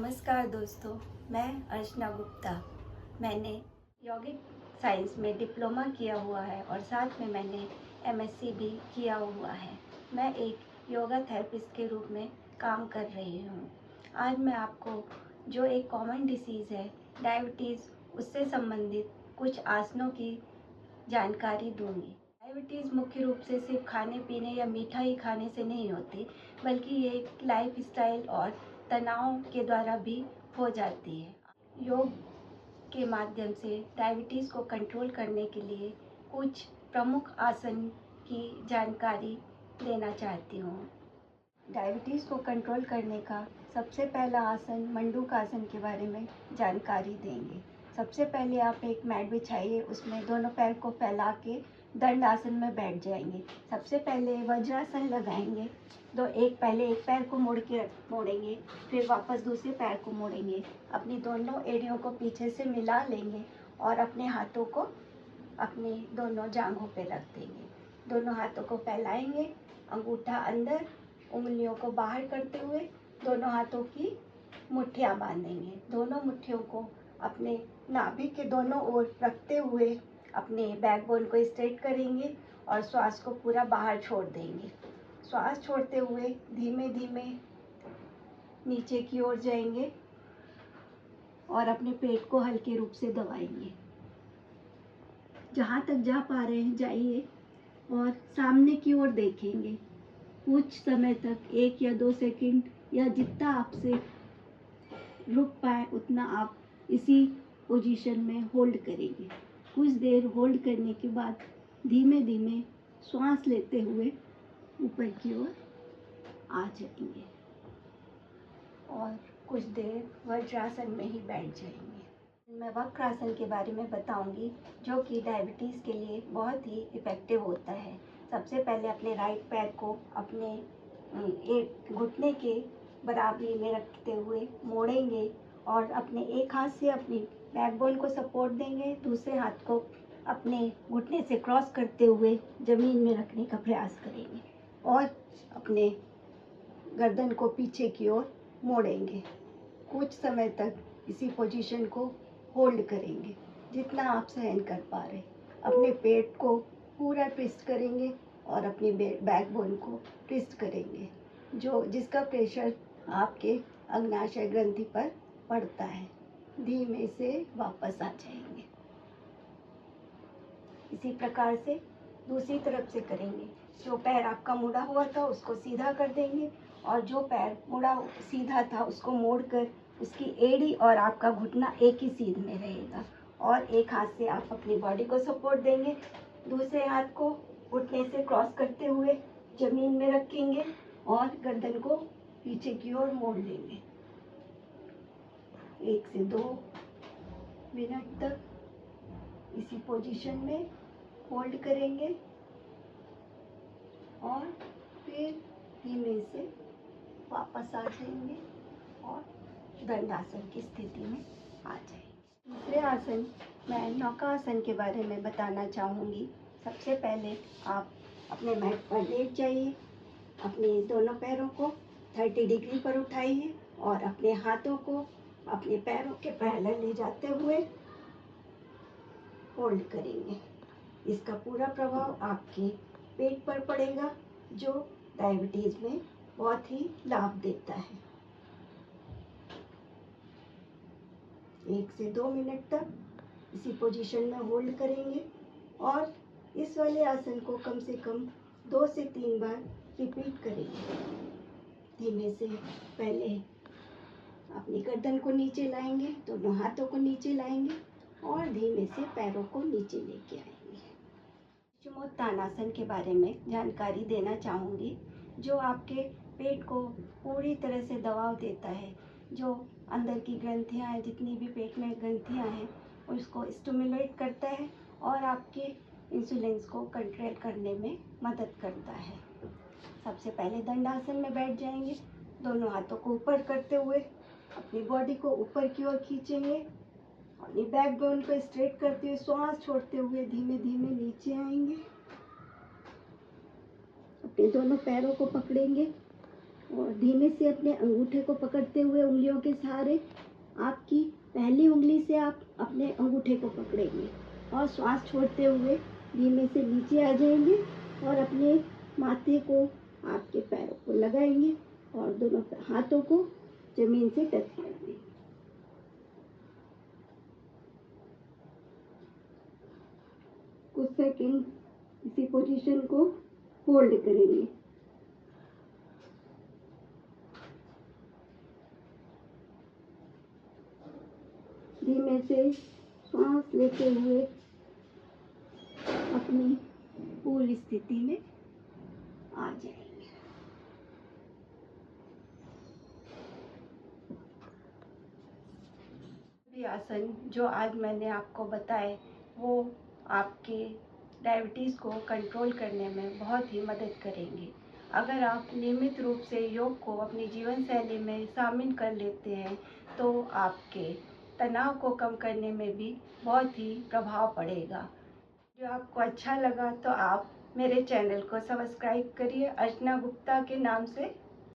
नमस्कार दोस्तों, मैं अर्चना गुप्ता। मैंने यौगिक साइंस में डिप्लोमा किया हुआ है और साथ में मैंने एमएससी भी किया हुआ है। मैं एक योगा थेरेपिस्ट के रूप में काम कर रही हूँ। आज मैं आपको जो एक कॉमन डिसीज़ है डायबिटीज़, उससे संबंधित कुछ आसनों की जानकारी दूंगी। डायबिटीज़ मुख्य रूप से सिर्फ खाने पीने या मीठा ही खाने से नहीं होती, बल्कि ये एक लाइफ स्टाइल और तनाव के द्वारा भी हो जाती है। योग के माध्यम से डायबिटीज़ को कंट्रोल करने के लिए कुछ प्रमुख आसन की जानकारी देना चाहती हूँ। डायबिटीज़ को कंट्रोल करने का सबसे पहला आसन मंडूकासन के बारे में जानकारी देंगे। सबसे पहले आप एक मैट बिछाइए, उसमें दोनों पैर को फैला के दंड आसन में बैठ जाएंगे। सबसे पहले वज्रासन लगाएंगे। पहले एक पैर को मोड़ेंगे, फिर वापस दूसरे पैर को मोड़ेंगे। अपनी दोनों एड़ियों को पीछे से मिला लेंगे और अपने हाथों को अपनी दोनों जांघों पे रख देंगे। दोनों हाथों को फैलाएंगे, अंगूठा अंदर, उंगलियों को बाहर करते हुए दोनों हाथों की मुट्ठियाँ बांधेंगे। दोनों मुट्ठियों को अपने नाभि के दोनों ओर रखते हुए अपने बैकबोन को स्ट्रेट करेंगे और श्वास को पूरा बाहर छोड़ देंगे। श्वास छोड़ते हुए धीमे धीमे नीचे की ओर जाएंगे और अपने पेट को हल्के रूप से दबाएंगे। जहाँ तक जा पा रहे हैं जाइए और सामने की ओर देखेंगे। कुछ समय तक 1 या 2 सेकंड या जितना आपसे रुक पाए उतना आप इसी पोजीशन में होल्ड करेंगे। कुछ देर होल्ड करने के बाद धीमे धीमे श्वास लेते हुए ऊपर की ओर आ जाएंगे और कुछ देर वज्रासन में ही बैठ जाएंगे। मैं वक्रासन के बारे में बताऊंगी, जो कि डायबिटीज़ के लिए बहुत ही इफ़ेक्टिव होता है। सबसे पहले अपने राइट पैर को अपने एक घुटने के बराबरी में रखते हुए मोड़ेंगे और अपने एक हाथ से अपनी बैकबोन को सपोर्ट देंगे, दूसरे हाथ को अपने घुटने से क्रॉस करते हुए ज़मीन में रखने का प्रयास करेंगे और अपने गर्दन को पीछे की ओर मोड़ेंगे। कुछ समय तक इसी पोजीशन को होल्ड करेंगे जितना आप सहन कर पा रहे। अपने पेट को पूरा ट्विस्ट करेंगे और अपनी बैकबोन को ट्विस्ट करेंगे, जिसका प्रेशर आपके अग्नाशय ग्रंथि पर पड़ता है। धीमे से वापस आ जाएंगे। इसी प्रकार से दूसरी तरफ से करेंगे। जो पैर आपका मुड़ा हुआ था उसको सीधा कर देंगे और जो पैर मुड़ा सीधा था उसको मोड़कर उसकी एड़ी और आपका घुटना एक ही सीध में रहेगा और एक हाथ से आप अपनी बॉडी को सपोर्ट देंगे, दूसरे हाथ को घुटने से क्रॉस करते हुए जमीन में रखेंगे और गर्दन को पीछे की ओर मोड़ लेंगे। 1 से 2 मिनट तक इसी पोजीशन में होल्ड करेंगे और फिर धीमे से वापस आ जाएंगे और दंडासन की स्थिति में आ जाएंगे। दूसरे आसन मैं नौकासन के बारे में बताना चाहूँगी। सबसे पहले आप अपने मैट पर लेट जाइए, अपने दोनों पैरों को 30 डिग्री पर उठाइए और अपने हाथों को अपने पैरों के पैरेलल ले जाते हुए होल्ड करेंगे। इसका पूरा प्रभाव आपके पेट पर पड़ेगा, जो डायबिटीज़ में बहुत ही लाभ देता है। 1 से 2 मिनट तक इसी पोजीशन में होल्ड करेंगे और इस वाले आसन को कम से कम 2 से 3 बार रिपीट करेंगे। धीमे से पहले अपनी गर्दन को नीचे लाएंगे, दोनों हाथों को नीचे लाएंगे और धीमे से पैरों को नीचे लेके आएंगे। पश्चिमोत्तानासन के बारे में जानकारी देना चाहूँगी, जो आपके पेट को पूरी तरह से दबाव देता है। जो अंदर की ग्रंथियाँ हैं, जितनी भी पेट में ग्रंथियाँ हैं, उसको स्टिमुलेट करता है और आपके इंसुलिन को कंट्रोल करने में मदद करता है। सबसे पहले दंडासन में बैठ जाएंगे, दोनों हाथों को ऊपर करते हुए अपनी बॉडी को ऊपर की ओर खींचेंगे, अपनी बैकबोन को स्ट्रेट करते हुए श्वास छोड़ते हुए धीमे धीमे नीचे आएंगे। अपने दोनों पैरों को पकड़ेंगे और धीमे से अपने अंगूठे को पकड़ते हुए उंगलियों के सहारे आपकी पहली उंगली से आप अपने अंगूठे को पकड़ेंगे और श्वास छोड़ते हुए धीमे से नीचे आ जाएंगे और अपने माथे को आपके पैरों को लगाएंगे और दोनों हाथों को जमीन से टच कर देंगे। कुछ सेकंड इसी पोजीशन को होल्ड करेंगे। धीमे से सांस लेते हुए अपनी पूरी स्थिति में आ जाएंगे। ये आसन जो आज मैंने आपको बताए वो आपके डायबिटीज़ को कंट्रोल करने में बहुत ही मदद करेंगे। अगर आप नियमित रूप से योग को अपनी जीवन शैली में शामिल कर लेते हैं तो आपके तनाव को कम करने में भी बहुत ही प्रभाव पड़ेगा। जो आपको अच्छा लगा तो आप मेरे चैनल को सब्सक्राइब करिए अर्चना गुप्ता के नाम से।